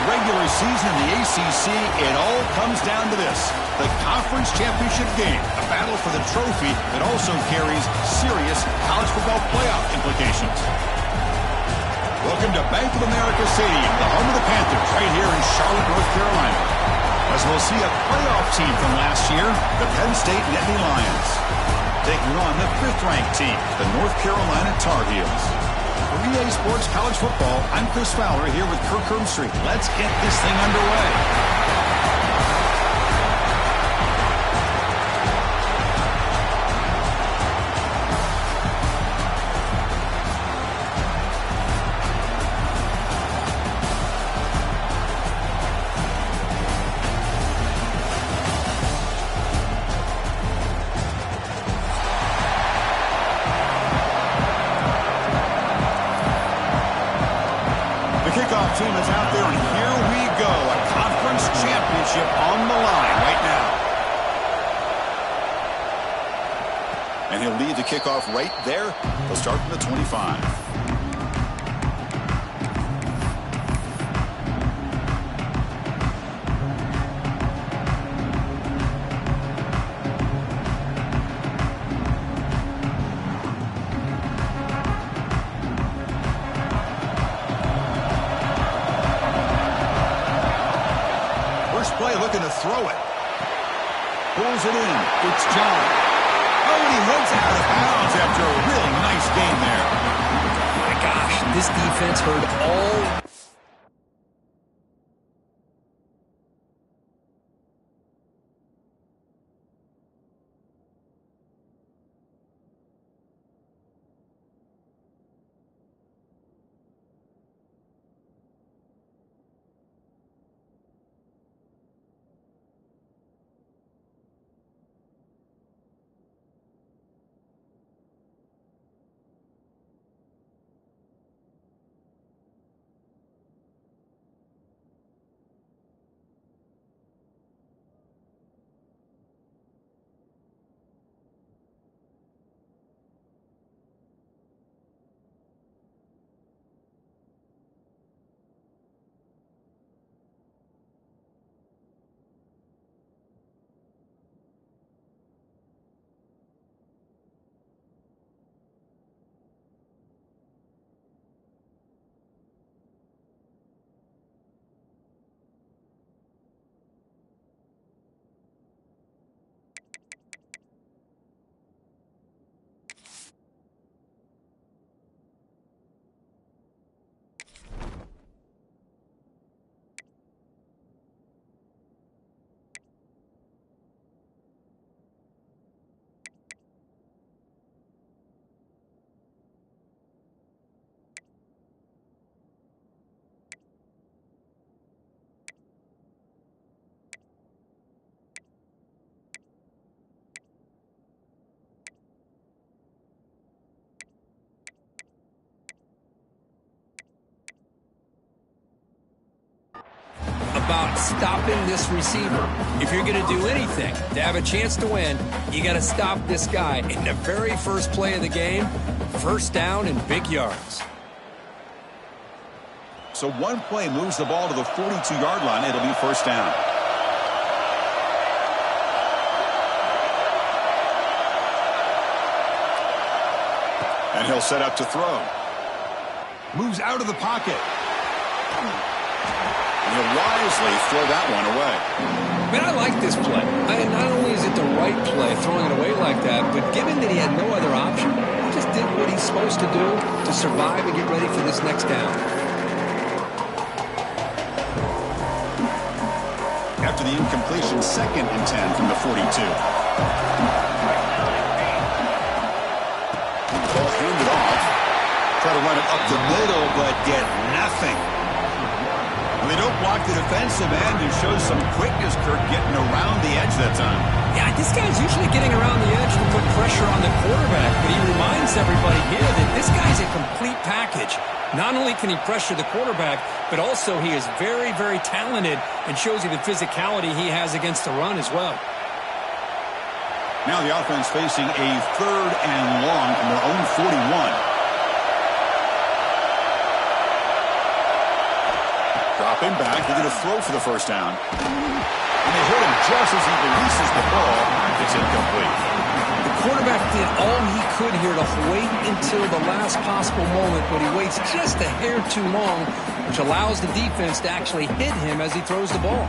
regular season in the ACC, it all comes down to this: the conference championship game, a battle for the trophy that also carries serious college football playoff implications. Welcome to Bank of America Stadium, the home of the Panthers, right here in Charlotte, North Carolina. As we'll see a playoff team from last year, the Penn State Nittany Lions, taking on the 5th-ranked team, the North Carolina Tar Heels. For EA Sports College Football, I'm Chris Fowler here with Kirk Herbstreit. Let's get this thing underway. Team is out there, and here we go. A conference championship on the line right now. And he'll lead the kickoff right there. He'll start from the 25. Play looking to throw it. Pulls it in. It's John. Oh, and he runs out of bounds after a really nice game there. My gosh, this defense heard all... about stopping this receiver. If you're going to do anything to have a chance to win, you got to stop this guy in the very first play of the game. First down and big yards. So one play moves the ball to the 42-yard line. It'll be first down. And he'll set up to throw. Moves out of the pocket. And he'll wisely throw that one away. Man, I like this play. Not only is it the right play, throwing it away like that, but given that he had no other option, he just did what he's supposed to do to survive and get ready for this next down. After the incompletion, 2nd and 10 from the 42. Ball handed off. Try to run it up the middle, but get nothing. And they don't block the defensive end and show some quickness, Kirk, getting around the edge that time. Yeah, this guy's usually getting around the edge to put pressure on the quarterback, but he reminds everybody here that this guy's a complete package. Not only can he pressure the quarterback, but also he is very, very talented and shows you the physicality he has against the run as well. Now the offense facing a 3rd and long from their own 41. Dropping back, looking to throw for the first down. And they hit him just as he releases the ball. It's incomplete. The quarterback did all he could here to wait until the last possible moment, but he waits just a hair too long, which allows the defense to actually hit him as he throws the ball.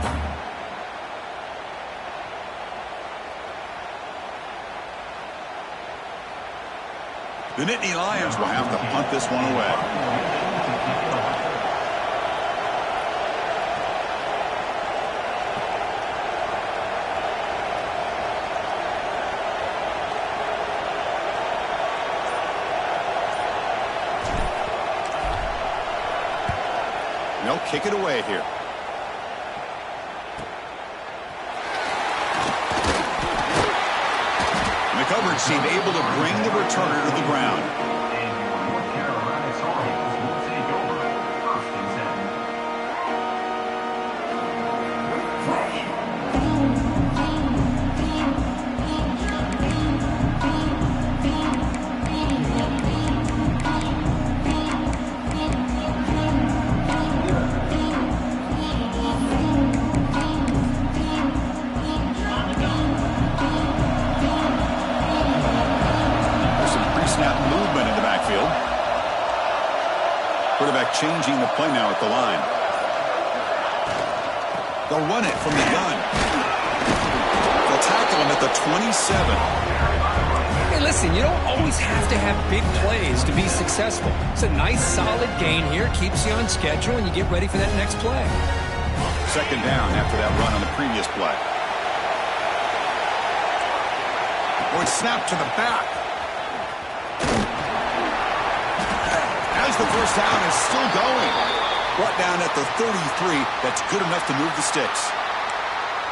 The Nittany Lions will have to punt this one away. They'll kick it away here. And the coverage team able to bring the returner to the ground. Quarterback changing the play now at the line. They'll run it from the gun. They'll tackle him at the 27. Hey, listen, you don't always have to have big plays to be successful. It's a nice, solid gain here. Keeps you on schedule, and you get ready for that next play. Second down after that run on the previous play. Oh, it's snapped to the back. The first down is still going. Brought down at the 33. That's good enough to move the sticks.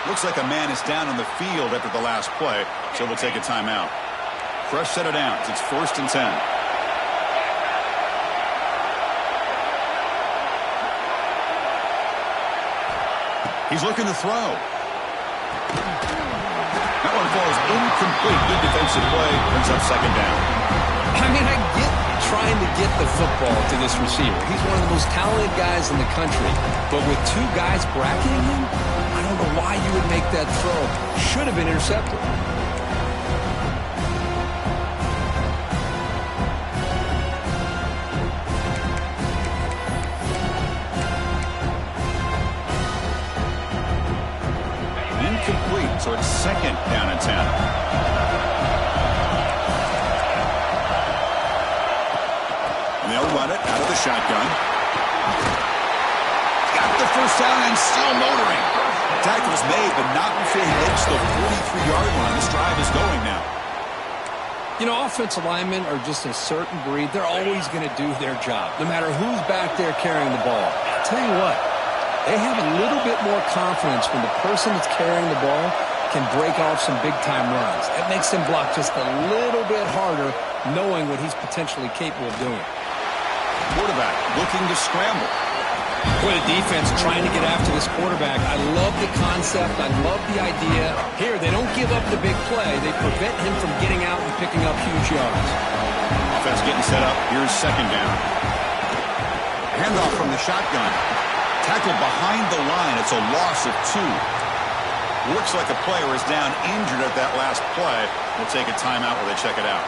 Looks like a man is down on the field after the last play, so we'll take a timeout. Fresh set of downs. It's 1st and 10. He's looking to throw. That one falls incomplete. Good defensive play. Brings up second down. I mean, I get trying to get the football to this receiver. He's one of the most talented guys in the country. But with two guys bracketing him, I don't know why you would make that throw. Should have been intercepted. Incomplete, so it's second down and 10. They'll run it out of the shotgun. Got the first down and still motoring. Tackle's made, but not before he makes the 43-yard line. This drive is going now. You know, offensive linemen are just a certain breed. They're always going to do their job, no matter who's back there carrying the ball. I'll tell you what, they have a little bit more confidence when the person that's carrying the ball can break off some big-time runs. That makes him block just a little bit harder, knowing what he's potentially capable of doing. Quarterback looking to scramble. Boy, the defense trying to get after this quarterback. I love the concept. I love the idea. Here, they don't give up the big play. They prevent him from getting out and picking up huge yards. Offense getting set up. Here's second down. Handoff from the shotgun. Tackle behind the line. It's a loss of 2. Looks like a player is down injured at that last play. We'll take a timeout while they check it out.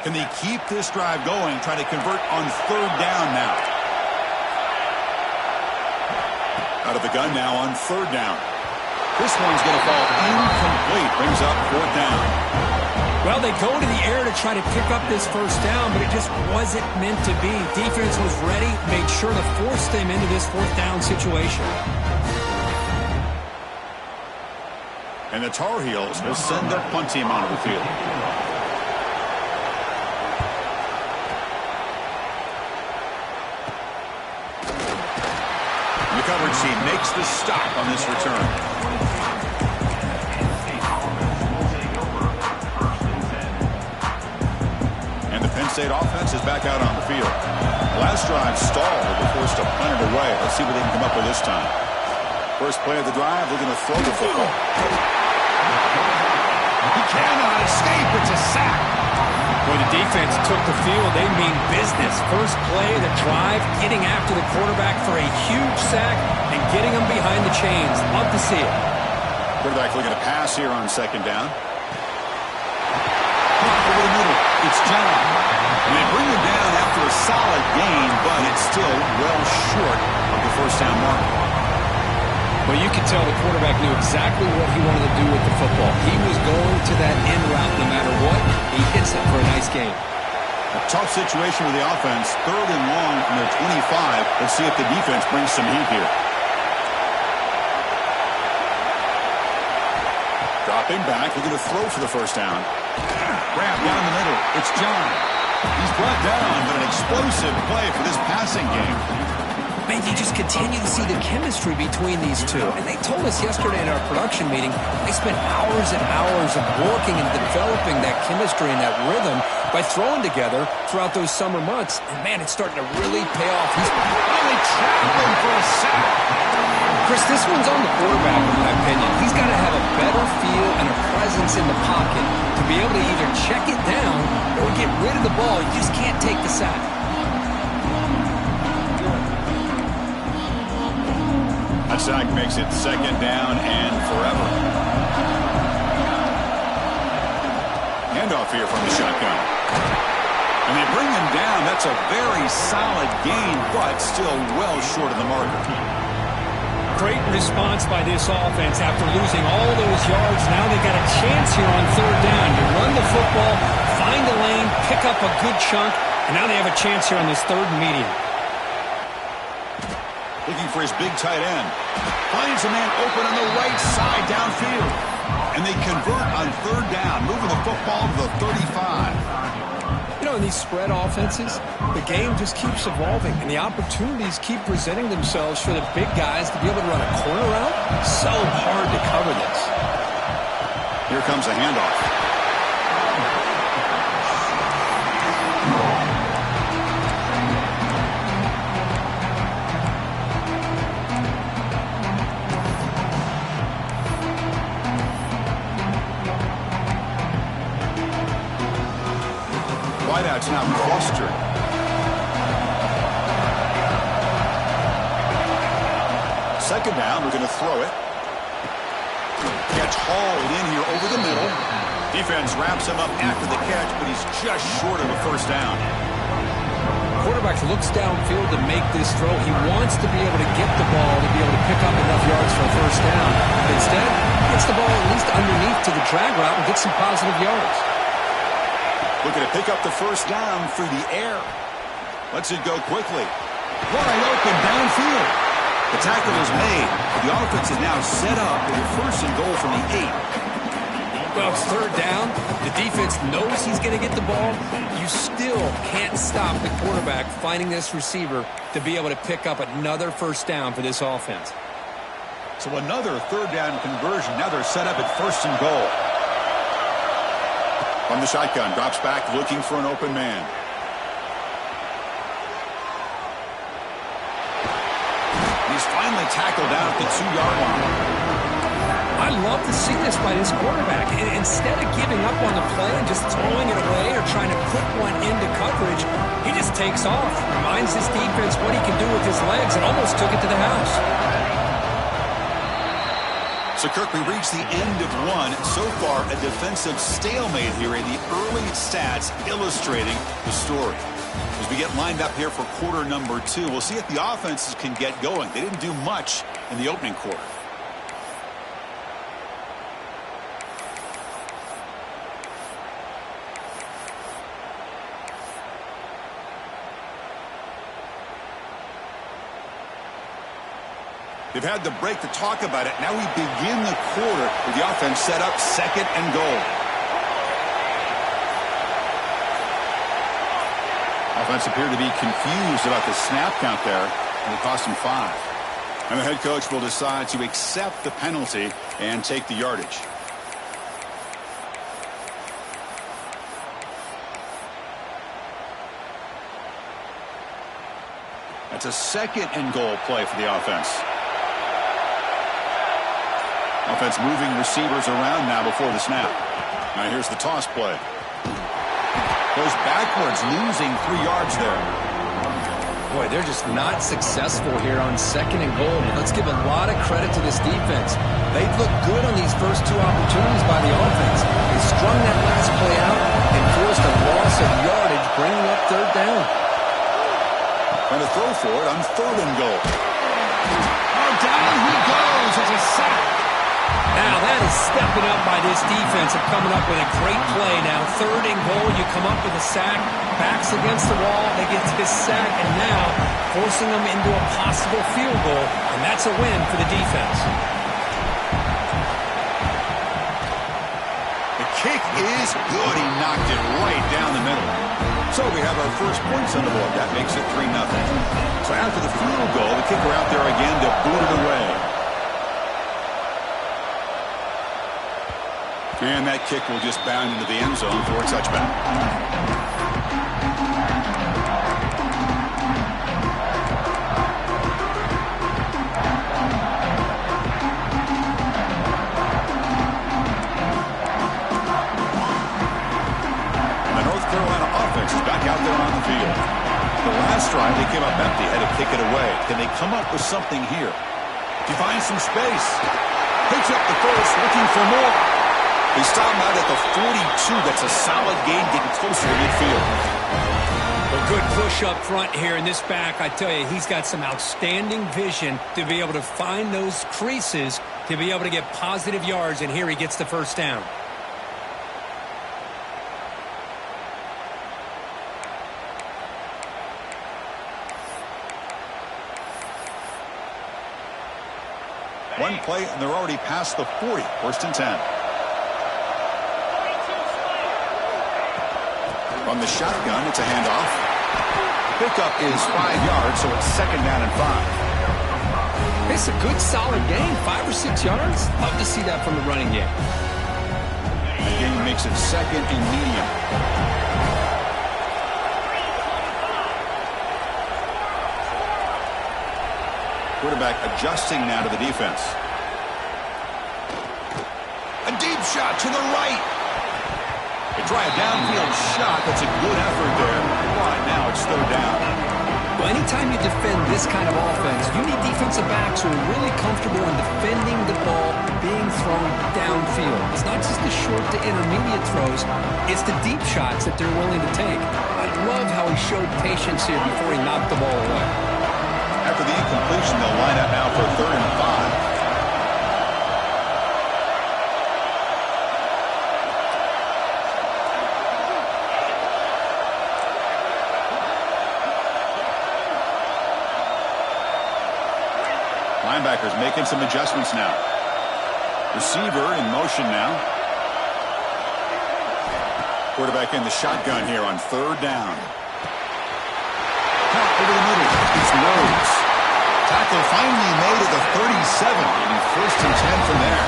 Can they keep this drive going, trying to convert on third down now? Out of the gun now on third down. This one's going to fall incomplete. Brings up fourth down. Well, they go to the air to try to pick up this first down, but it just wasn't meant to be. Defense was ready, made sure to force them into this fourth down situation. And the Tar Heels will send their punt team onto the field. Coverage team makes the stop on this return. And the Penn State offense is back out on the field. The last drive stalled. They were forced to punt it away. Let's see what they can come up with this time. First play of the drive, looking to throw the football. He cannot escape. It's a sack. Well, the defense took the field. They mean business. First play of the drive, getting after the quarterback for a huge sack and getting him behind the chains. Love to see it. Quarterback looking to pass here on second down. Over the middle, it's John. And they bring him down after a solid gain, but it's still well short of the first down mark. Well, you could tell the quarterback knew exactly what he wanted to do with the football. He was going to that end route no matter what. He hits it for a nice gain. A tough situation with the offense. Third and long from their 25. Let's see if the defense brings some heat here. Dropping back, looking to throw for the first down. Grab down the middle. It's John. He's brought down, but an explosive play for this passing game. Man, you just continue to see the chemistry between these two. And they told us yesterday in our production meeting, they spent hours and hours of working and developing that chemistry and that rhythm by throwing together throughout those summer months. And, man, it's starting to really pay off. He's really traveling for a sack. Chris, this one's on the quarterback, in my opinion. He's got to have a better feel and a presence in the pocket to be able to either check it down or get rid of the ball. You just can't take the sack. That sack makes it second down and forever. Handoff here from the shotgun. And they bring him down. That's a very solid gain, but still well short of the marker. Great response by this offense after losing all those yards. Now they got a chance here on third down. You run the football, find a lane, pick up a good chunk, and now they have a chance here on this third and medium. Looking for his big tight end. Finds a man open on the right side downfield. And they convert on third down, moving the football to the 35. You know, in these spread offenses, the game just keeps evolving, and the opportunities keep presenting themselves for the big guys to be able to run a corner route. So hard to cover this. Here comes a handoff. Wideout's now clustered. Second down, we're going to throw it. Catch hauled in here over the middle. Defense wraps him up after the catch, but he's just short of a first down. Quarterback looks downfield to make this throw. He wants to be able to get the ball to be able to pick up enough yards for a first down. But instead, gets the ball at least underneath to the drag route and gets some positive yards. Looking to pick up the first down through the air. Lets it go quickly. Wide open downfield. The tackle is made. The offense is now set up with a first and goal from the 8. Well, it's third down. The defense knows he's going to get the ball. You still can't stop the quarterback finding this receiver to be able to pick up another first down for this offense. So another third down conversion. Now they're set up at first and goal. From the shotgun, drops back, looking for an open man. He's finally tackled down at the 2-yard line. I love to see this by this quarterback. Instead of giving up on the play and just throwing it away or trying to put one into coverage, he just takes off. Reminds his defense what he can do with his legs and almost took it to the house. So, Kirk, we reached the end of one. So far, a defensive stalemate here in the early stats illustrating the story. As we get lined up here for quarter number 2, we'll see if the offenses can get going. They didn't do much in the opening quarter. They've had the break to talk about it. Now we begin the quarter with the offense set up second and goal. Offense appeared to be confused about the snap count there, and it cost him 5. And the head coach will decide to accept the penalty and take the yardage. That's a second and goal play for the offense. Offense moving receivers around now before the snap. Now here's the toss play. Goes backwards, losing 3 yards there. Boy, they're just not successful here on 2nd and goal. Let's give a lot of credit to this defense. They've looked good on these first 2 opportunities by the offense. They strung that last play out and forced a loss of yardage, bringing up 3rd down. Trying to throw for it on 3rd and goal. Oh, down he goes as a sack. Now that is stepping up by this defense and coming up with a great play. Now 3rd and goal, you come up with a sack, backs against the wall, they get this sack, and now forcing them into a possible field goal, and that's a win for the defense. The kick is good. He knocked it right down the middle. So we have our first points on the board. That makes it 3-0. So after the field goal, the kicker out there again to boot it away. And that kick will just bound into the end zone for a touchback. And the North Carolina offense is back out there on the field. The last drive, they came up empty, had to kick it away. Can they come up with something here? To find some space. Picks up the first, looking for more. They stop him out at the 42. That's a solid gain, getting closer to midfield. Well, good push up front here in this back. I tell you, he's got some outstanding vision to be able to find those creases, to be able to get positive yards, and here he gets the first down. One play, and they're already past the 40. 1st and 10. From the shotgun, it's a handoff. Pickup is 5 yards, so it's 2nd down and 5. It's a good, solid gain. 5 or 6 yards. Love to see that from the running game. The gain makes it 2nd and medium. Quarterback adjusting now to the defense. A deep shot to the right. They try a downfield shot. That's a good effort there. But now it's 3rd down. Well, anytime you defend this kind of offense, you need defensive backs who are really comfortable in defending the ball being thrown downfield. It's not just the short to intermediate throws. It's the deep shots that they're willing to take. I love how he showed patience here before he knocked the ball away. After the incompletion, they'll line up now for 3rd and 5. Linebackers making some adjustments now. Receiver in motion now. Quarterback in the shotgun here on 3rd down. Caught over the middle. It's Rhodes. Tackle finally made at the 37. And 1st and 10 from there.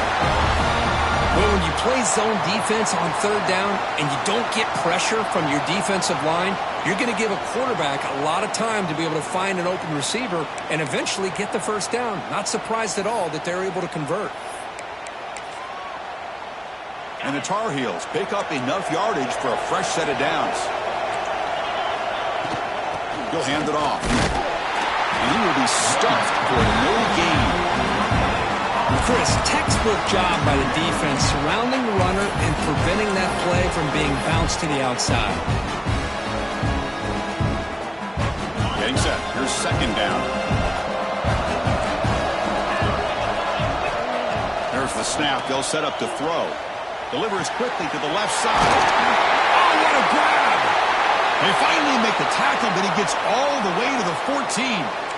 Well, when you play zone defense on 3rd down and you don't get pressure from your defensive line, you're going to give a quarterback a lot of time to be able to find an open receiver and eventually get the first down. Not surprised at all that they're able to convert. And the Tar Heels pick up enough yardage for a fresh set of downs. He'll hand it off. And he will be stuffed for no gain. Chris, textbook job by the defense surrounding the runner and preventing that play from being bounced to the outside. Getting set. Here's 2nd down. There's the snap. They'll set up to throw. Delivers quickly to the left side. Oh, what a grab! They finally make the tackle, but he gets all the way to the 14.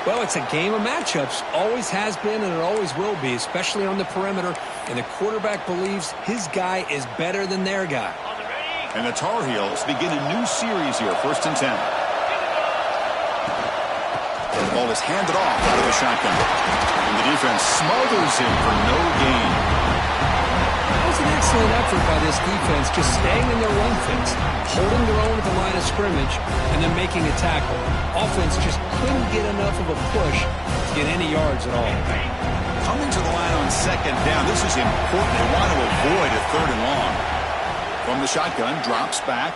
Well, it's a game of matchups. Always has been and it always will be, especially on the perimeter. And the quarterback believes his guy is better than their guy. And the Tar Heels begin a new series here. 1st and 10. The ball is handed off out of the shotgun. And the defense smothers him for no gain. That was an excellent effort by this defense, just staying in their run fits, holding their own at the line of scrimmage, and then making a tackle. Offense just couldn't get enough of a push to get any yards at all. coming to the line on second down. This is important. They want to avoid a third and long. From the shotgun, drops back.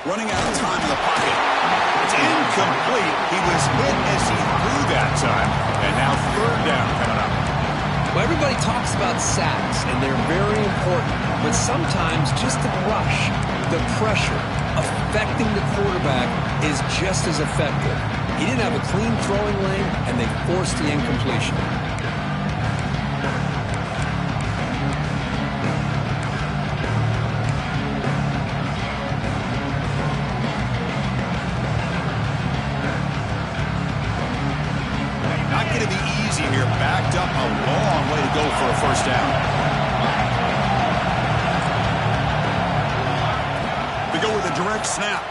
Running out of time in the pocket. It's incomplete. He was hit as he threw that time. And now third down coming up. Well, everybody talks about sacks, and they're very important. But sometimes just the rush, the pressure, affecting the quarterback is just as effective. He didn't have a clean throwing lane, and they forced the incompletion. Not going to be easy here. Backed up a long way to go for a first down. They go with a direct snap.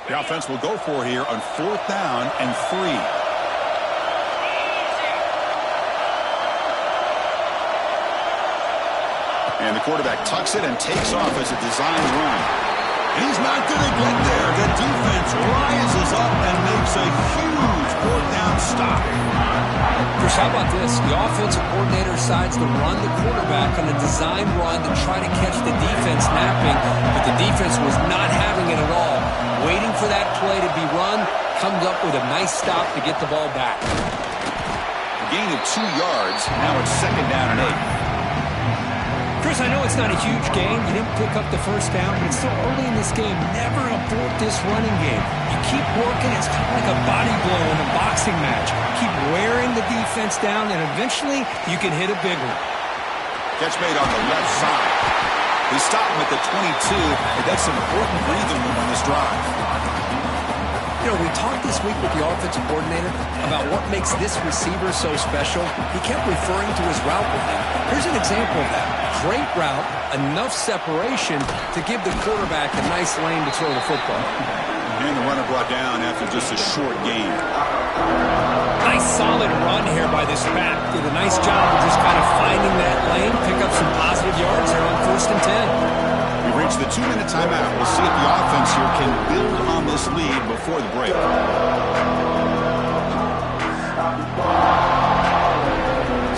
The offense will go for it here on 4th down and 3. And the quarterback tucks it and takes off as a designed run. He's not going to get there. The defense rises up and makes a huge 4th down stop. Chris, how about this? The offensive coordinator decides to run the quarterback on a designed run to try to catch the defense napping, but the defense was not having it at all. Waiting for that play to be run, comes up with a nice stop to get the ball back. A gain of 2 yards. Now it's 2nd down and 8. Chris, I know it's not a huge game. You didn't pick up the first down, but it's so early in this game. Never abort this running game. You keep working. It's kind of like a body blow in a boxing match. Keep wearing the defense down, and eventually you can hit a big one. Catch made on the left side. We stop him at the 22, and that's some important breathing room on this drive. You know, we talked this week with the offensive coordinator about what makes this receiver so special. He kept referring to his route running. Here's an example of that. Great route, enough separation to give the quarterback a nice lane to throw the football. And the runner brought down after just a short gain. Nice solid run here by this back. Did a nice job of just kind of finding that lane, pick up some positive yards there on 1st and 10. We've reached the 2-minute timeout. We'll see if the offense here can build on this lead before the break.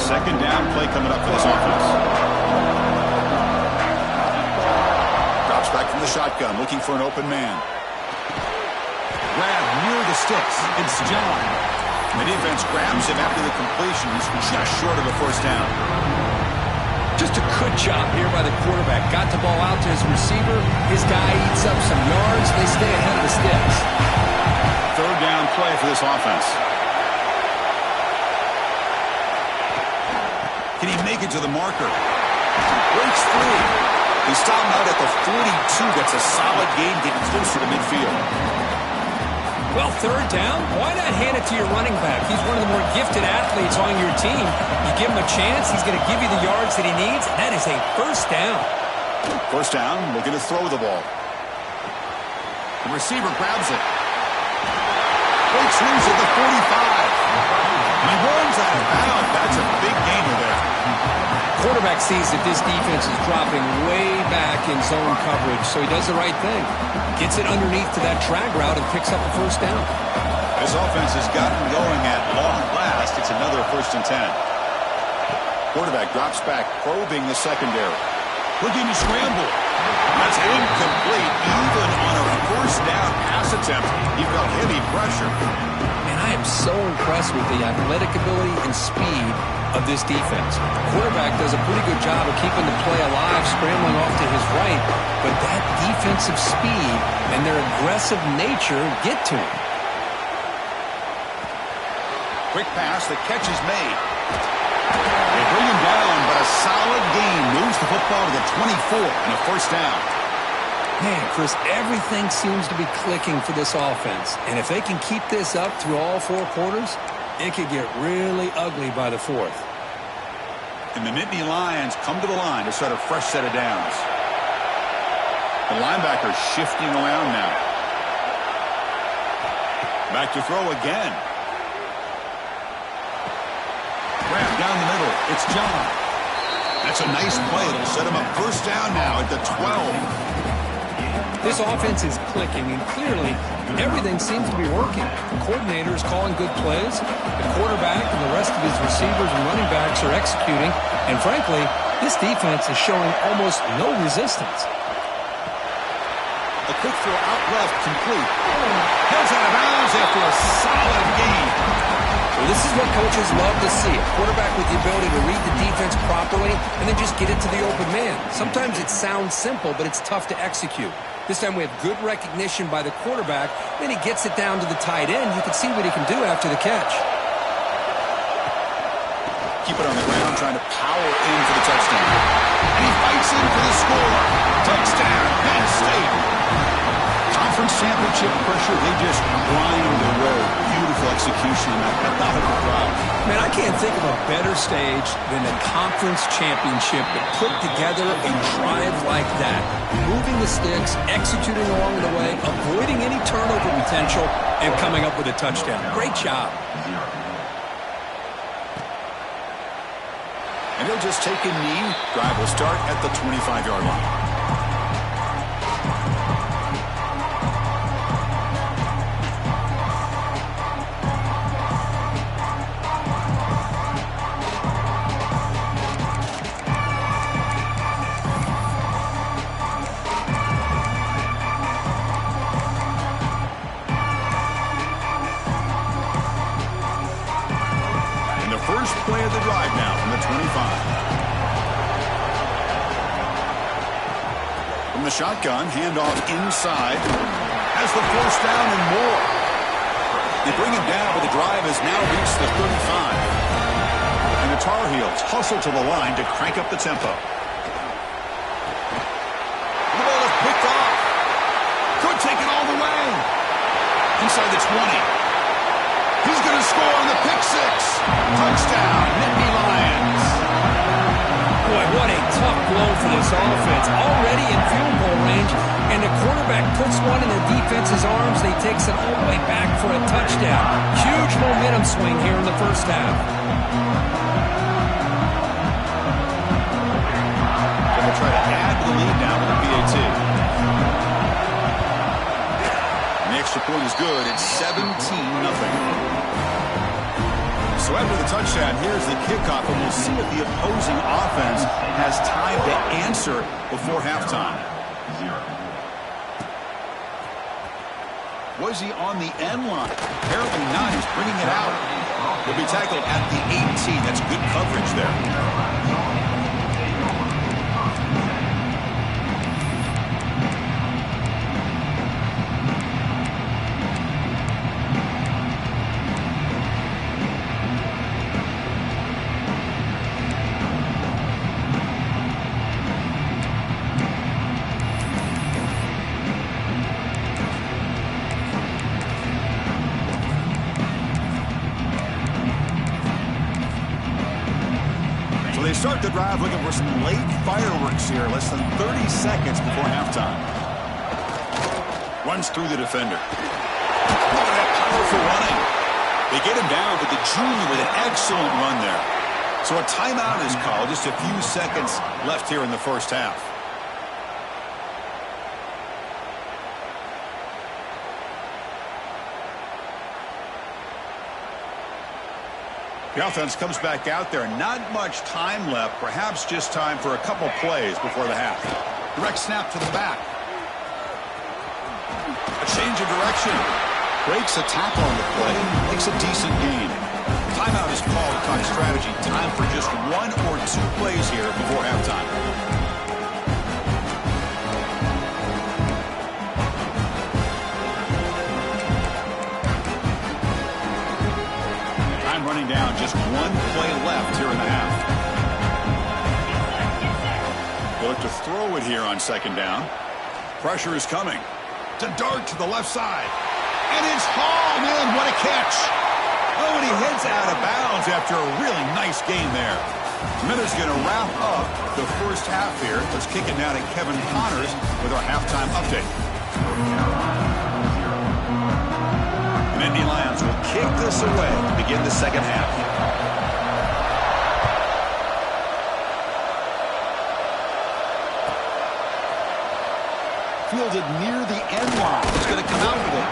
Second down play coming up for this offense. Drops back from the shotgun, looking for an open man. Grab near the sticks. It's John. The defense grabs him after the completion. He's just short of a first down. Just a good job here by the quarterback. Got the ball out to his receiver. His guy eats up some yards. They stay ahead of the sticks. Third down play for this offense. Can he make it to the marker? Breaks free. He stopped him out at the 42. That's a solid gain getting closer to midfield. Well, third down, why not hand it to your running back? He's one of the more gifted athletes on your team. You give him a chance, he's going to give you the yards that he needs, and that is a first down. First down, looking to throw the ball. The receiver grabs it. Breaks loose at the 45. And he runs out of bounds. That's a big gainer there. Quarterback sees that this defense is dropping way back in zone coverage, so he does the right thing. Gets it underneath to that drag route and picks up a first down. This offense has gotten going at long last. It's another 1st and 10. Quarterback drops back, probing the secondary. Looking to scramble. That's incomplete. Even on a first down pass attempt, he felt heavy pressure. And I am so impressed with the athletic ability and speed of this defense. Quarterback does a pretty good job of keeping the play alive, scrambling off to his right, but that defensive speed and their aggressive nature get to him. Quick pass, the catch is made. They bring him down, but a solid gain moves the football to the 24 and a first down. Man, Chris, everything seems to be clicking for this offense. And if they can keep this up through all 4 quarters, it could get really ugly by the 4th. And the Nittany Lions come to the line to start a fresh set of downs. The linebacker shifting around now. Back to throw again. Grab down the middle. It's John. That's a nice play. It'll set him up first down now at the 12. This offense is clicking, and clearly everything seems to be working. The coordinator is calling good plays. The quarterback and the rest of his receivers and running backs are executing. And frankly, this defense is showing almost no resistance. A quick throw out left, complete. Heads out of bounds after a solid gain. Well, this is what coaches love to see. A quarterback with the ability to read the defense properly and then just get it to the open man. Sometimes it sounds simple, but it's tough to execute. This time we have good recognition by the quarterback. Then he gets it down to the tight end. You can see what he can do after the catch. Keep it on the ground, trying to power in for the touchdown. And he fights in for the score. Touchdown, Penn State. Conference championship pressure, they just grind the road. Beautiful execution on that methodical drive. Man, I can't think of a better stage than a conference championship to put together a drive like that. Moving the sticks, executing along the way, avoiding any turnover potential, and coming up with a touchdown. Great job. And he'll just take a knee. Drive will start at the 25-yard line. First play of the drive now from the 25. From the shotgun, handoff inside. Has the first down and more. They bring him down, but the drive has now reached the 35. And the Tar Heels hustle to the line to crank up the tempo. The ball is picked off. Could take it all the way. Inside the 20. He's going to score on the pick six. Touchdown, Nittany Lions. Boy, what a tough blow for this offense. Already in field goal range, and the quarterback puts one in the defense's arms. They takes it all the way back for a touchdown. Huge momentum swing here in the first half. Going to try to add to the lead now with a PAT. And the extra point is good. It's 17-0. So after the touchdown, here's the kickoff, and we'll see if the opposing offense has time to answer before halftime. Was he on the end line? Apparently not. He's bringing it out. He'll be tackled at the 18. That's good coverage there. They start the drive looking for some late fireworks here, less than 30 seconds before halftime. Runs through the defender. Look at that powerful running. They get him down, but the junior with an excellent run there. So a timeout is called. Just a few seconds left here in the first half. The offense comes back out there. Not much time left. Perhaps just time for a couple plays before the half. Direct snap to the back. A change of direction. Breaks a tackle on the play. Makes a decent gain. Timeout is called to talk strategy. Time for just one or two plays here before halftime. Running down, just one play left here in the half. They'll look to throw it here on second down. Pressure is coming. To dart to the left side. And it's hauled in. What a catch. Oh, and he heads out of bounds after a really nice game there. Miller's going to wrap up the first half here. Let's kick it now to Kevin Connors with our halftime update. Nittany Lions will kick this away to begin the second half. Fielded near the end line. He's going to come out with it.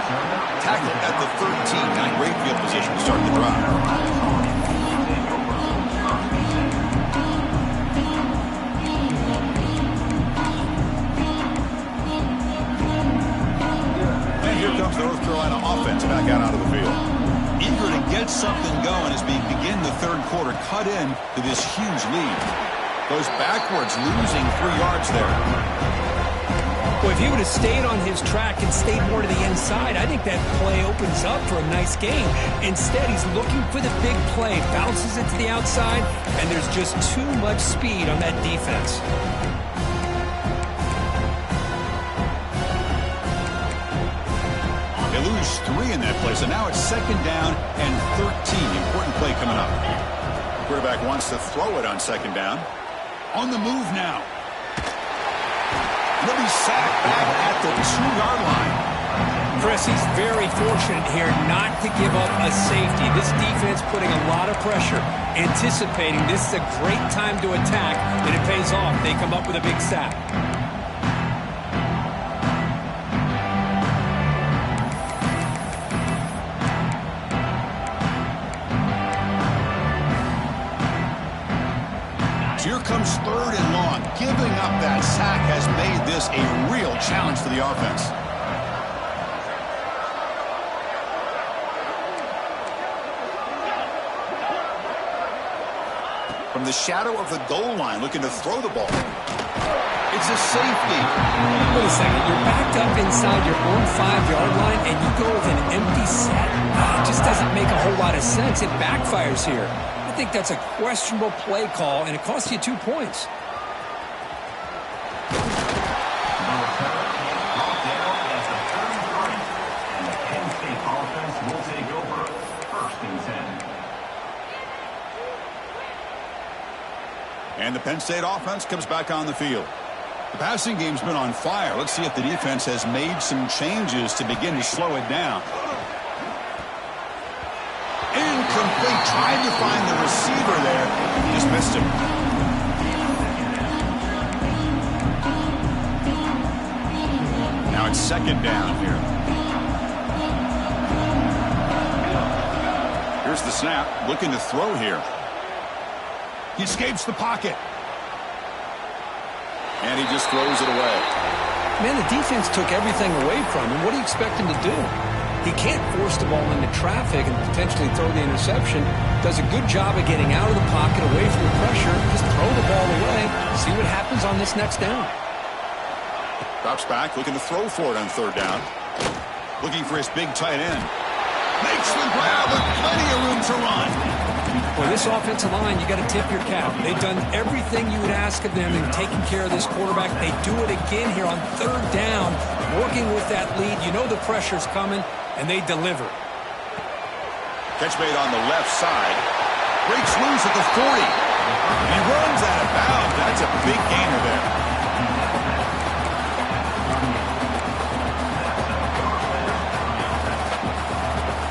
Tackle at the 13. Not great field position to start the drive. Comes the North Carolina offense back out onto the field. Eager to get something going as we begin the third quarter. Cut in to this huge lead. Goes backwards, losing 3 yards there. Well, if he would have stayed on his track and stayed more to the inside, I think that play opens up for a nice game. Instead, he's looking for the big play. Bounces it to the outside, and there's just too much speed on that defense. They lose 3 in that play, so now it's second down and 13. Important play coming up. Quarterback wants to throw it on second down. On the move now. He'll be sacked back at the 2-yard line. Chris, he's very fortunate here not to give up a safety. This defense putting a lot of pressure, anticipating this is a great time to attack, and it pays off. They come up with a big sack. Here comes third and long. Giving up that sack has made this a real challenge for the offense. From the shadow of the goal line, looking to throw the ball. It's a safety. Wait a second. You're backed up inside your own 5-yard line, and you go with an empty set. It just doesn't make a whole lot of sense. It backfires here. I think that's a questionable play call, and it costs you 2 points. And the Penn State offense comes back on the field. The passing game's been on fire. Let's see if the defense has made some changes to begin to slow it down. Incomplete. Tried to find the receiver there. Just missed him. Now it's second down here. Here's the snap. Looking to throw here. He escapes the pocket. And he just throws it away. Man, the defense took everything away from him. What do you expect him to do? He can't force the ball into traffic and potentially throw the interception. Does a good job of getting out of the pocket, away from the pressure. Just throw the ball away. See what happens on this next down. Drops back, looking to throw for it on third down. Looking for his big tight end. Makes the grab with plenty of room to run. Well, this offensive line, you got to tip your cap. They've done everything you would ask of them in taking care of this quarterback. They do it again here on third down, working with that lead. You know the pressure's coming, and they deliver. Catch made on the left side. Breaks loose at the 40. He runs out of bounds. That's a big gainer there.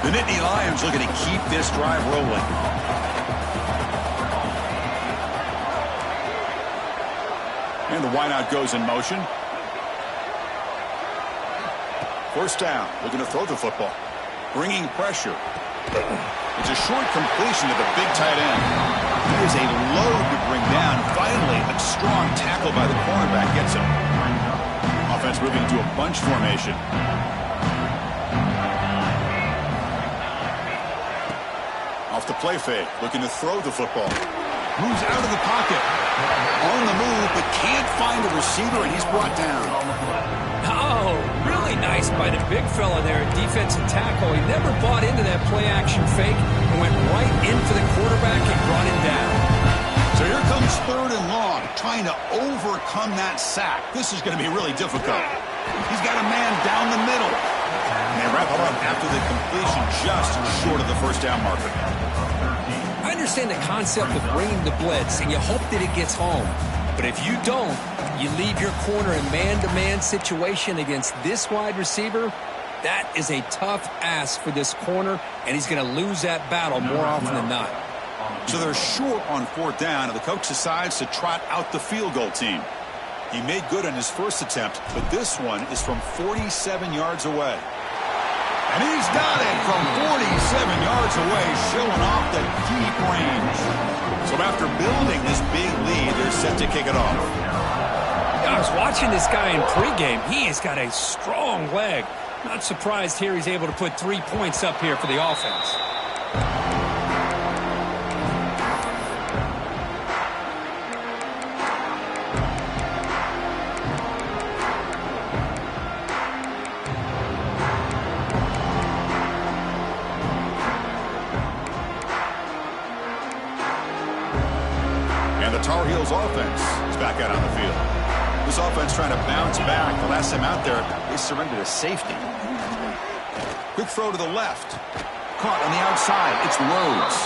The Nittany Lions looking to keep this drive rolling. And the wideout goes in motion. First down, looking to throw the football. Bringing pressure. It's a short completion to the big tight end. He is a load to bring down. Finally, a strong tackle by the cornerback gets him. Offense moving to a bunch formation. Off the play fake, looking to throw the football. Moves out of the pocket. On the move, but can't find a receiver, and he's brought down. Oh, really nice by the big fella there at defensive tackle. He never bought into that play-action fake and went right in for the quarterback and brought him down. So here comes third and long, trying to overcome that sack. This is going to be really difficult. He's got a man down the middle. And they wrap up after the completion just short of the first down marker. I understand the concept of bringing the blitz, and you hope that it gets home. But if you don't, you leave your corner in man-to-man situation against this wide receiver, That is a tough ask for this corner, and he's going to lose that battle more often than not. So they're short on 4th down, and the coach decides to trot out the field goal team. He made good on his first attempt, but this one is from 47 yards away. And he's got it from 47 yards away, showing off the deep range. So after building this big lead, they're set to kick it off. I was watching this guy in pregame. He has got a strong leg. Not surprised here he's able to put 3 points up here for the offense. Tar Heels offense is back out on the field. This offense trying to bounce back. The last time out there, they surrendered a safety. Quick throw to the left. Caught on the outside. It's Rhodes.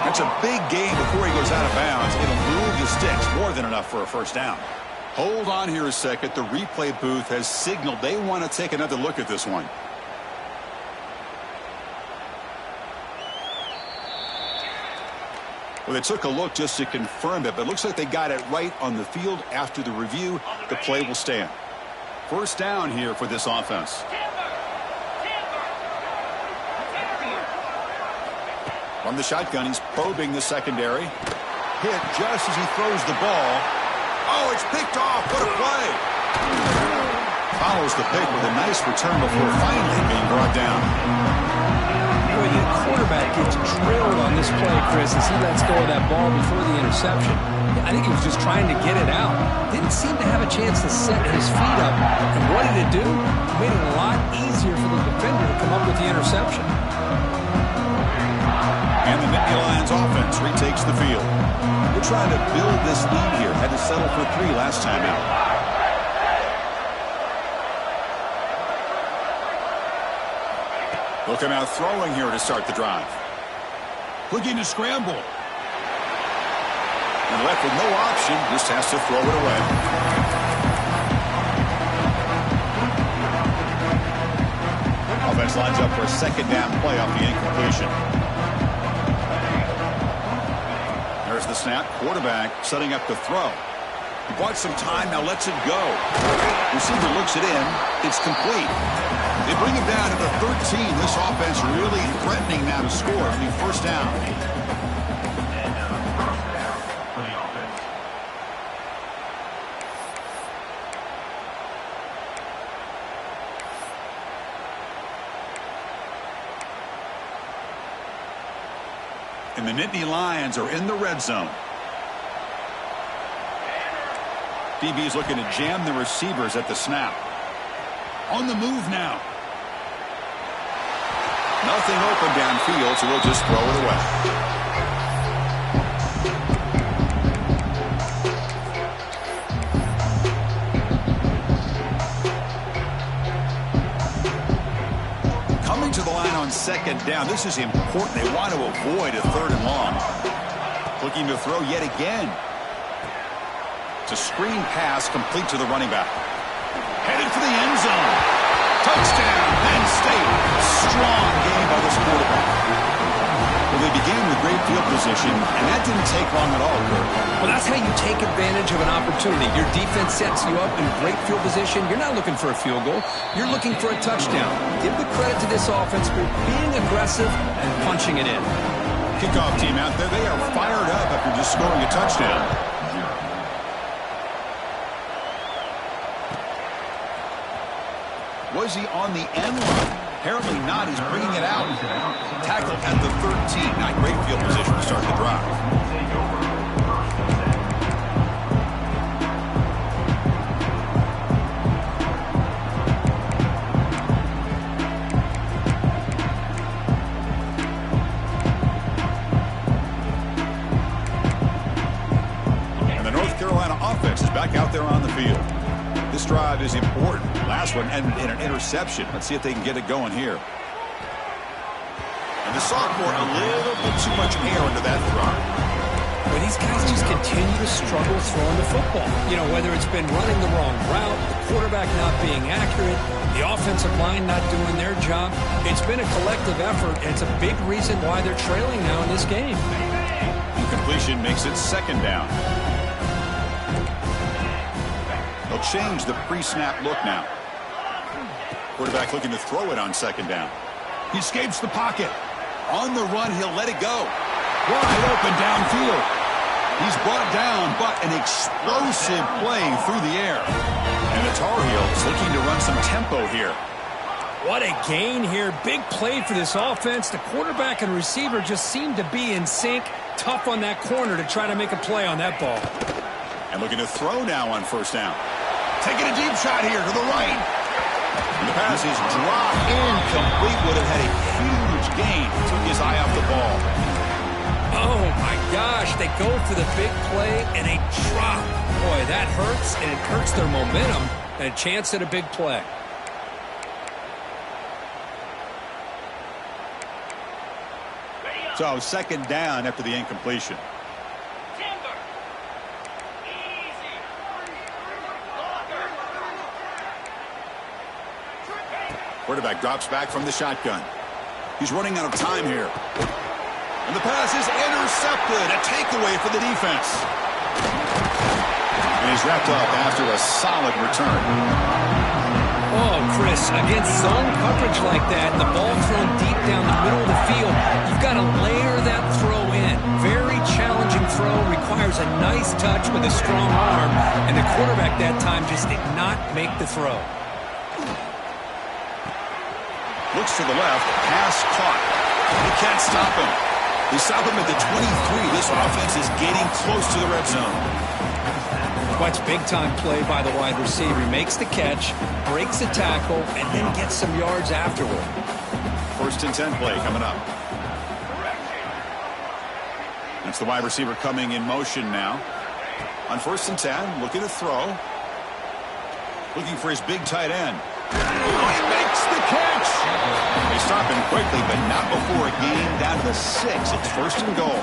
That's a big gain before he goes out of bounds. It'll move the sticks. More than enough for a first down. Hold on here a second. The replay booth has signaled they want to take another look at this one. Well, they took a look just to confirm it, but it looks like they got it right on the field. After the review, the play will stand. First down here for this offense. From the shotgun, he's probing the secondary. Hit just as he throws the ball. Oh, it's picked off. What a play. Follows the pick with a nice return before finally being brought down. The quarterback gets drilled on this play, Chris, as he lets go of that ball before the interception. I think he was just trying to get it out. Didn't seem to have a chance to set his feet up. And what did it do? It made it a lot easier for the defender to come up with the interception. And the Nittany Lions offense retakes the field. We're trying to build this lead here. Had to settle for 3 last time out. They'll come out throwing here to start the drive. Looking to scramble. And left with no option, just has to throw it away. Offense lines up for a second down play off the incompletion. There's the snap. Quarterback setting up the throw. He bought some time, now lets it go. Receiver looks it in. It's complete. They bring him down to the 13. This offense really threatening now to score. I mean, first down. And the Nittany Lions are in the red zone. DB's looking to jam the receivers at the snap. On the move now. Nothing open downfield, so we'll just throw it away. Coming to the line on second down. This is important. They want to avoid a 3rd and long. Looking to throw yet again. It's a screen pass complete to the running back. Headed for the end zone. Touchdown, Penn State. Strong game by this quarterback. Well, they began with great field position, and that didn't take long at all, Kurt. Well, that's how you take advantage of an opportunity. Your defense sets you up in great field position. You're not looking for a field goal. You're looking for a touchdown. Give the credit to this offense for being aggressive and punching it in. Kickoff team out there. They are fired up after just scoring a touchdown. Was he on the end line? Apparently not. He's bringing it out. Tackle at the 13. Not great field position to start the drive. And the North Carolina offense is back out there on the field. This drive is important. Last one ended in an interception. Let's see if they can get it going here. And the sophomore, a little bit too much air into that throw. where these guys just continue to struggle throwing the football. You know, whether it's been running the wrong route, the quarterback not being accurate, the offensive line not doing their job. It's been a collective effort, and it's a big reason why they're trailing now in this game. Incompletion makes it second down. They'll change the pre-snap look now. Quarterback looking to throw it on second down. He escapes the pocket. On the run, he'll let it go. Wide open downfield. He's brought down, but an explosive play through the air. And the Tar Heels looking to run some tempo here. What a gain here. Big play for this offense. The quarterback and receiver just seem to be in sync. Tough on that corner to try to make a play on that ball. And looking to throw now on first down. Taking a deep shot here to the right. And the pass is dropped incomplete. Would have had a huge gain. Took his eye off the ball. Oh, my gosh. They go for the big play and a drop. Boy, that hurts, and it hurts their momentum and a chance at a big play. So second down after the incompletion. Quarterback drops back from the shotgun. He's running out of time here. And the pass is intercepted. A takeaway for the defense. And he's wrapped up after a solid return. Oh, Chris, against zone coverage like that, the ball thrown deep down the middle of the field, you've got to layer that throw in. Very challenging throw, requires a nice touch with a strong arm, and the quarterback that time just did not make the throw. Looks to the left, pass caught. He can't stop him. They stop him at the 23. This offense is getting close to the red zone. Watch big-time play by the wide receiver. He makes the catch, breaks a tackle, and then gets some yards afterward. 1st and 10 play coming up. That's the wide receiver coming in motion now. On 1st and 10, looking to throw. Looking for his big tight end. Oh, he makes the catch. They stop him quickly, but not before a gain down to the 6. It's 1st and goal.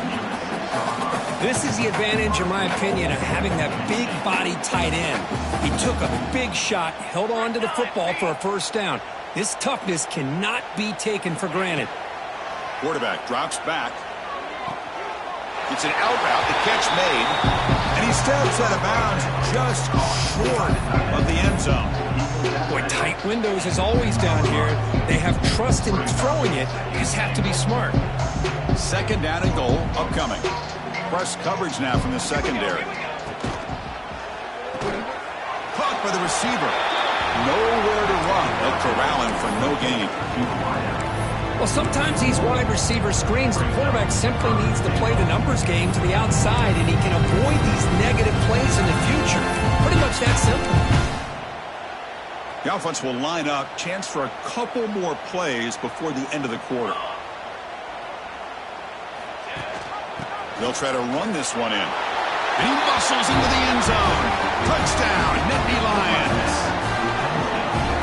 This is the advantage, in my opinion, of having that big body tight end. He took a big shot, held on to the football for a first down. This toughness cannot be taken for granted. Quarterback drops back. It's an out route, the catch made. And he steps out of bounds just short of the end zone. Boy, tight windows is always down here. They have trust in throwing it. You just have to be smart. 2nd down and goal upcoming. Press coverage now from the secondary. Caught by the receiver. Nowhere to run. They'll corral him for no gain. Well, sometimes these wide receiver screens, the quarterback simply needs to play the numbers game to the outside, and he can avoid these negative plays in the future. Pretty much that simple. The offense will line up. Chance for a couple more plays before the end of the quarter. They'll try to run this one in. And he muscles into the end zone. Touchdown, Nittany Lions.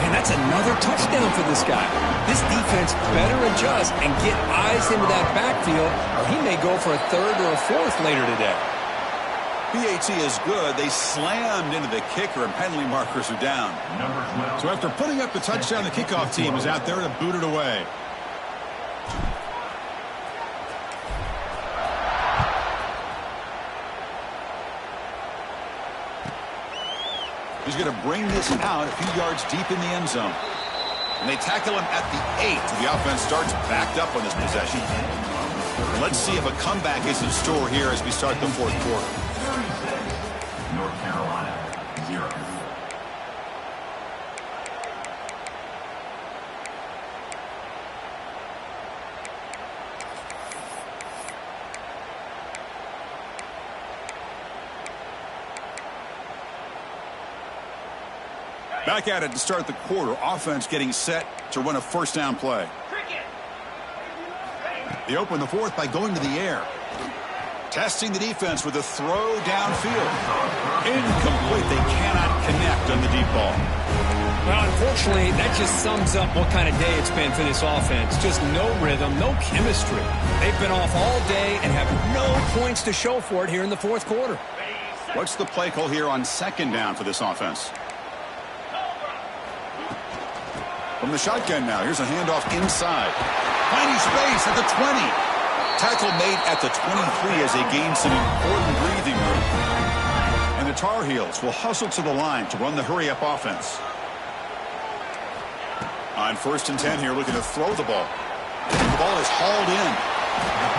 And that's another touchdown for this guy. This defense better adjust and get eyes into that backfield, or he may go for a 3rd or a 4th later today. PAT is good. They slammed into the kicker, and penalty markers are down. So after putting up the touchdown, the kickoff team is out there to boot it away. He's going to bring this out a few yards deep in the end zone. And they tackle him at the 8. The offense starts backed up on this possession. Let's see if a comeback is in store here as we start the 4th quarter. North Carolina, 0. Back at it to start the quarter. Offense getting set to run a 1st down play. They open the 4th by going to the air. Testing the defense with a throw downfield. Incomplete. They cannot connect on the deep ball. Well, unfortunately, that just sums up what kind of day it's been for this offense. Just no rhythm, no chemistry. They've been off all day and have no points to show for it here in the fourth quarter. What's the play call here on second down for this offense? From the shotgun now, here's a handoff inside. Finding space at the 20. Tackle made at the 23 as they gain some important breathing room. And the Tar Heels will hustle to the line to run the hurry-up offense. On 1st and 10 here, looking to throw the ball. The ball is hauled in.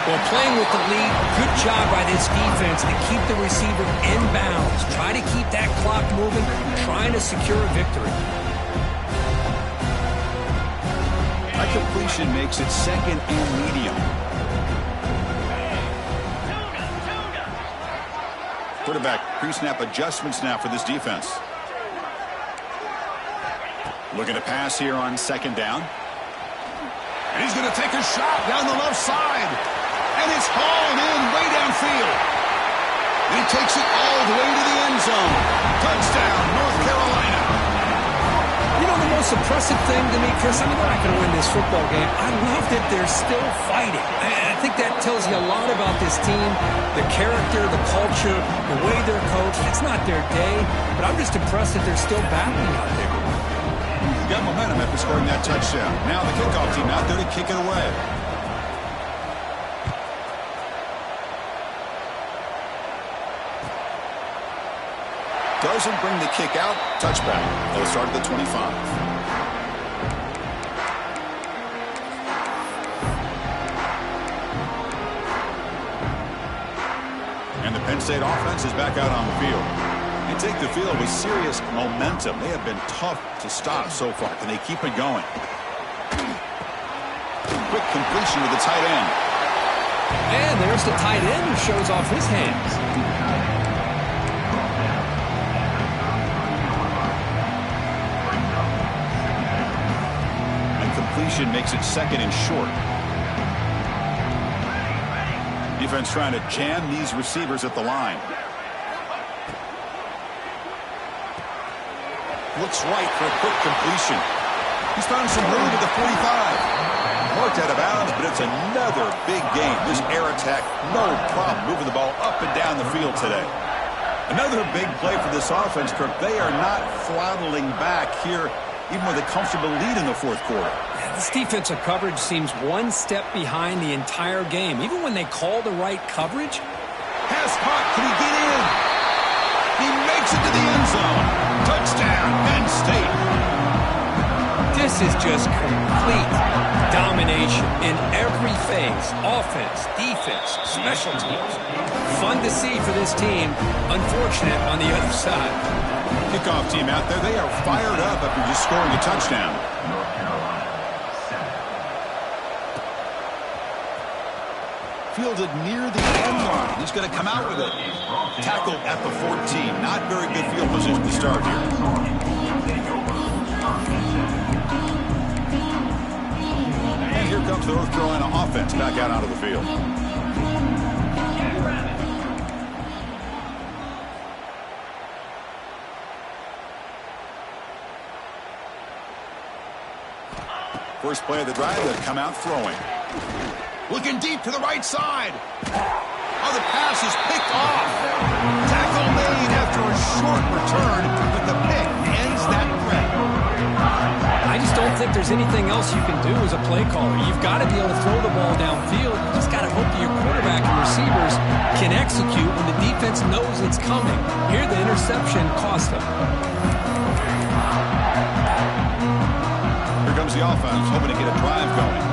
Well, playing with the lead, good job by this defense to keep the receiver in bounds. Try to keep that clock moving, trying to secure a victory. That completion makes it second and medium. Quarterback pre-snap adjustments now for this defense. Looking to pass here on second down. And he's going to take a shot down the left side. And it's hauled in way downfield. And he takes it all the way to the end zone. Touchdown, North Carolina. You know, the most impressive thing to me, Chris, I mean, they're not going to win this football game. I love that they're still fighting. I think that tells you a lot about this team, the character, the culture, the way they're coached. It's not their day, but I'm just impressed that they're still battling out there. Got momentum after scoring that touchdown. Now the kickoff team out there to kick it away. Doesn't bring the kick out. Touchback. They'll start at the 25. And the Penn State offense is back out on the field. They take the field with serious momentum. They have been tough to stop so far. Can they keep it going? Quick completion to the tight end. And there's the tight end who shows off his hands. And completion makes it second and short. Defense trying to jam these receivers at the line. Looks right for a quick completion. He's found some room at the 45. Marked out of bounds, but it's another big game. This air attack, no problem moving the ball up and down the field today. Another big play for this offense, Kirk. They are not throttling back here, even with a comfortable lead in the fourth quarter. Yeah, this defensive coverage seems one step behind the entire game. Even when they call the right coverage. Pass caught. Can he get in? He makes it to the end zone. Touchdown, Penn State. This is just complete domination in every phase. Offense, defense, special teams. Fun to see for this team. Unfortunate on the other side. Kickoff team out there. They are fired up after just scoring a touchdown. North Carolina, 7. Fielded near the end line. He's going to come out with it. Tackled at the 14. Not very good field position to start here. And here comes the North Carolina offense back out onto the field. First play of the drive, they'll come out throwing. Looking deep to the right side. Oh, the pass is picked off. Tackle made after a short return, but the pick ends that threat. I just don't think there's anything else you can do as a play caller. You've got to be able to throw the ball downfield. You just got to hope that your quarterback and receivers can execute when the defense knows it's coming. Here, the interception cost them. Here comes the offense, hoping to get a drive going.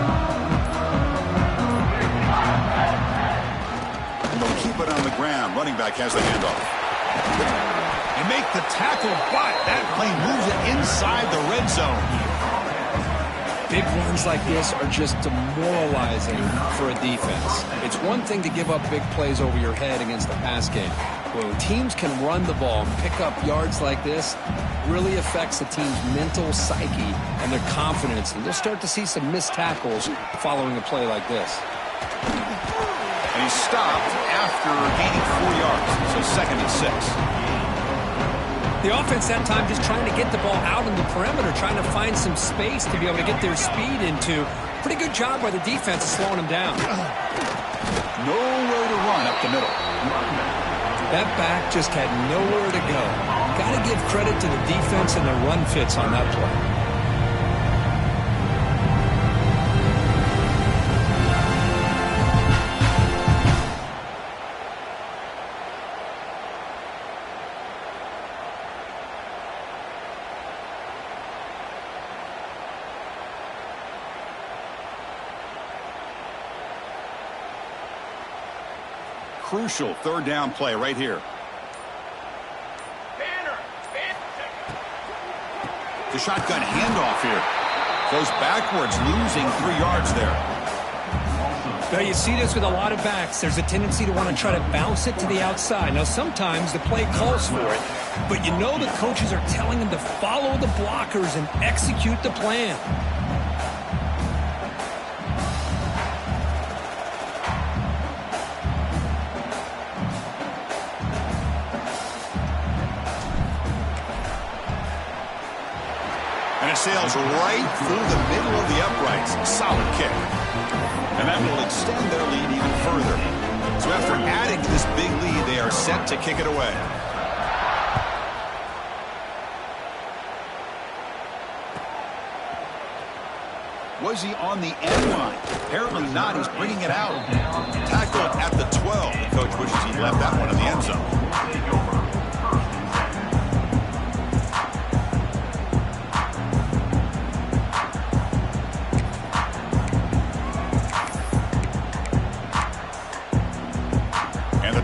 And they'll keep it on the ground. Running back has the handoff. You make the tackle, but that play moves it inside the red zone. Big runs like this are just demoralizing for a defense. It's one thing to give up big plays over your head against the pass game. When teams can run the ball and pick up yards like this, really affects the team's mental psyche and their confidence. And you'll start to see some missed tackles following a play like this. And he's stopped after gaining 4 yards. So 2nd and 6. The offense that time just trying to get the ball out on the perimeter, trying to find some space to be able to get their speed into. Pretty good job by the defense of slowing them down. Nowhere to run up the middle. That back just had nowhere to go. Got to give credit to the defense and the run fits on that play. Crucial 3rd down play right here. The shotgun handoff here. Goes backwards, losing 3 yards there. Now you see this with a lot of backs. There's a tendency to want to try to bounce it to the outside. Now sometimes the play calls for it, but you know the coaches are telling them to follow the blockers and execute the plan. Sails right through the middle of the uprights. Solid kick. And that will extend their lead even further. So after adding to this big lead, they are set to kick it away. Was he on the end line? Apparently not. He's bringing it out. Tackled at the 12. The coach wishes he left that one in the end zone.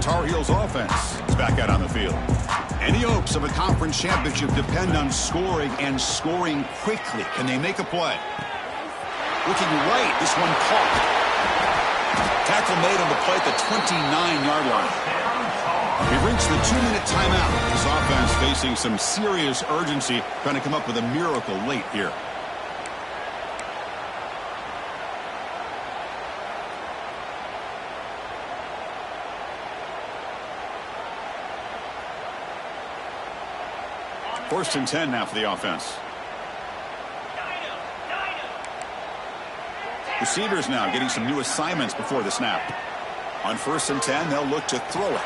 Tar Heels offense is back out on the field. Any hopes of a conference championship depend on scoring and scoring quickly. Can they make a play? Looking right, this one caught. Tackle made on the play at the 29-yard line. We've reached the 2-minute timeout. This offense facing some serious urgency, trying to come up with a miracle late here. First and 10 now for the offense. Receivers now getting some new assignments before the snap. On 1st and 10, they'll look to throw it.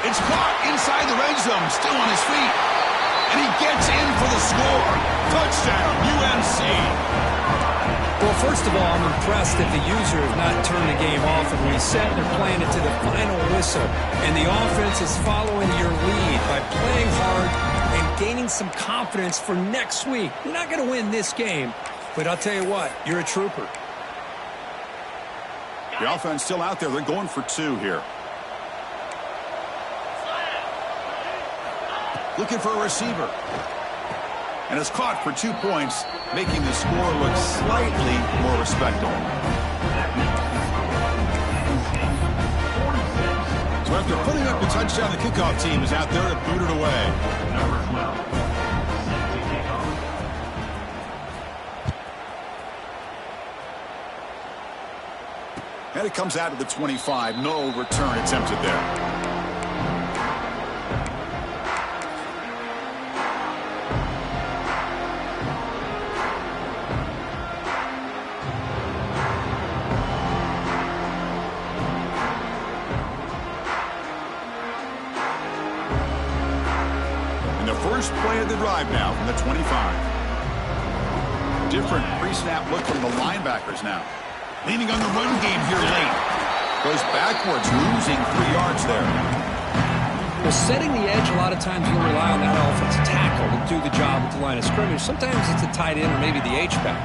It's caught inside the red zone, still on his feet. And he gets in for the score. Touchdown, UNC. Well, first of all, I'm impressed that the user has not turned the game off and reset. They're playing it to the final whistle. And the offense is following your lead by playing hard and gaining some confidence for next week. You're not going to win this game, but I'll tell you what, you're a trooper. The offense still out there. They're going for 2 here. Looking for a receiver. And it's caught for 2 points, making the score look slightly more respectable. So after putting up the touchdown, the kickoff team is out there to boot it away. And it comes out of the 25. No return attempted there. First play of the drive now from the 25. Different pre-snap look from the linebackers now. Leaning on the run game here late. Goes backwards, losing 3 yards there. Well, setting the edge, a lot of times you'll rely on that offensive tackle to do the job at the line of scrimmage. Sometimes it's a tight end or maybe the H-back.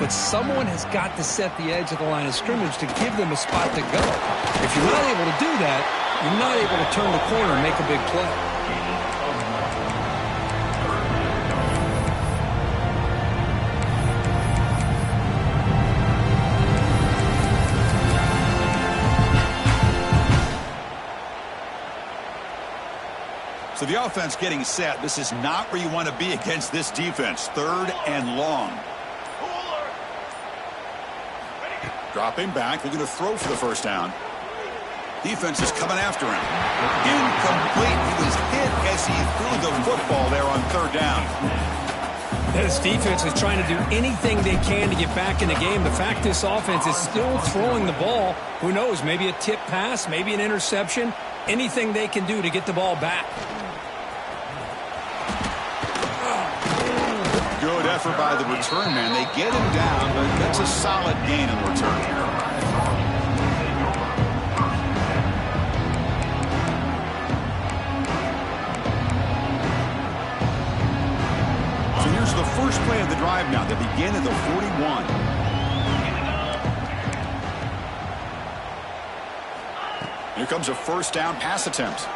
But someone has got to set the edge of the line of scrimmage to give them a spot to go. If you're not able to do that, you're not able to turn the corner and make a big play. So the offense getting set. This is not where you want to be against this defense. 3rd and long. Dropping back, looking to throw for the first down. Defense is coming after him. Incomplete. He was hit as he threw the football there on third down. This defense is trying to do anything they can to get back in the game. The fact this offense is still throwing the ball, who knows, maybe a tip pass, maybe an interception, anything they can do to get the ball back. Good effort by the return man. They get him down, but that's a solid gain in return. So here's the first play of the drive now. They begin at the 41. Here comes a first down pass attempt.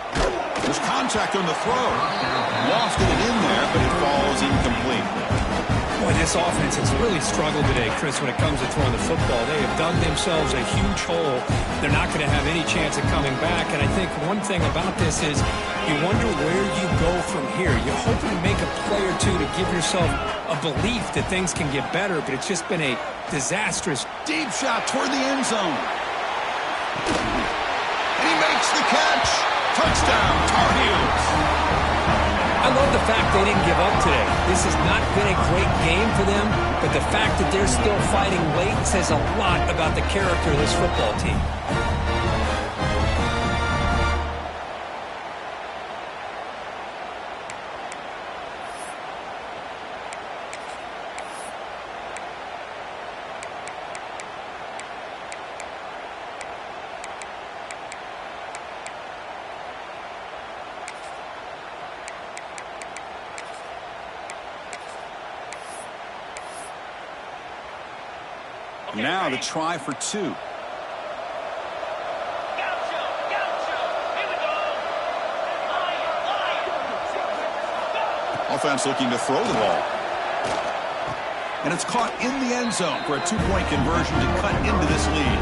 There's contact on the throw. Lofted it in there, but it falls incomplete. Boy, this offense has really struggled today, Chris, when it comes to throwing the football. They have dug themselves a huge hole. They're not going to have any chance of coming back. And I think one thing about this is you wonder where you go from here. You're hoping to make a play or two to give yourself a belief that things can get better, but it's just been a disastrous Deep shot toward the end zone. And he makes the catch. Touchdown, Tar Heels. I love the fact they didn't give up today. This has not been a great game for them, but the fact that they're still fighting late says a lot about the character of this football team. Now the try for two. Offense looking to throw the ball. And it's caught in the end zone for a two-point conversion to cut into this lead.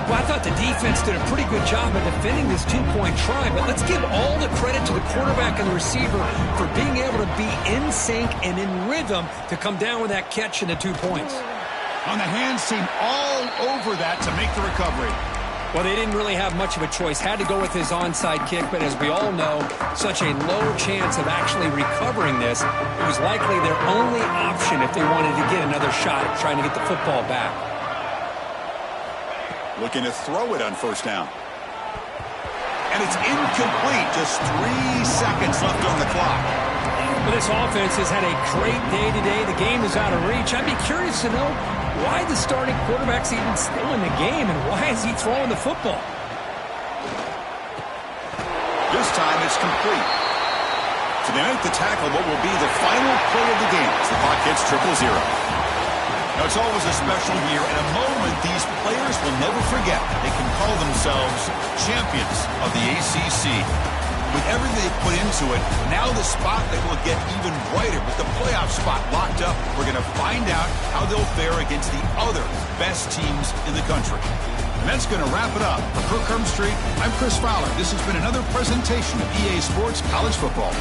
Well, I thought the defense did a pretty good job of defending this two-point try, but let's give all the credit to the quarterback and the receiver for being able to be in sync and in rhythm to come down with that catch and the 2 points. On the hands team all over that to make the recovery. Well, they didn't really have much of a choice. Had to go with his onside kick, but as we all know, such a low chance of actually recovering this. It was likely their only option if they wanted to get another shot at trying to get the football back. Looking to throw it on first down. And it's incomplete. Just 3 seconds left on the clock. Well, this offense has had a great day today. The game is out of reach. I'd be curious to know why the starting quarterback's even still in the game, and why is he throwing the football? This time it's complete. To make the tackle, what will be the final play of the game as the clock hits 0-0. Now, it's always a special year and a moment these players will never forget. They can call themselves champions of the ACC. With everything they put into it, now the spotlight will get even brighter with the playoff spot locked up. We're going to find out how they'll fare against the other best teams in the country. And that's going to wrap it up. For Kirk Street, I'm Chris Fowler. This has been another presentation of EA Sports College Football.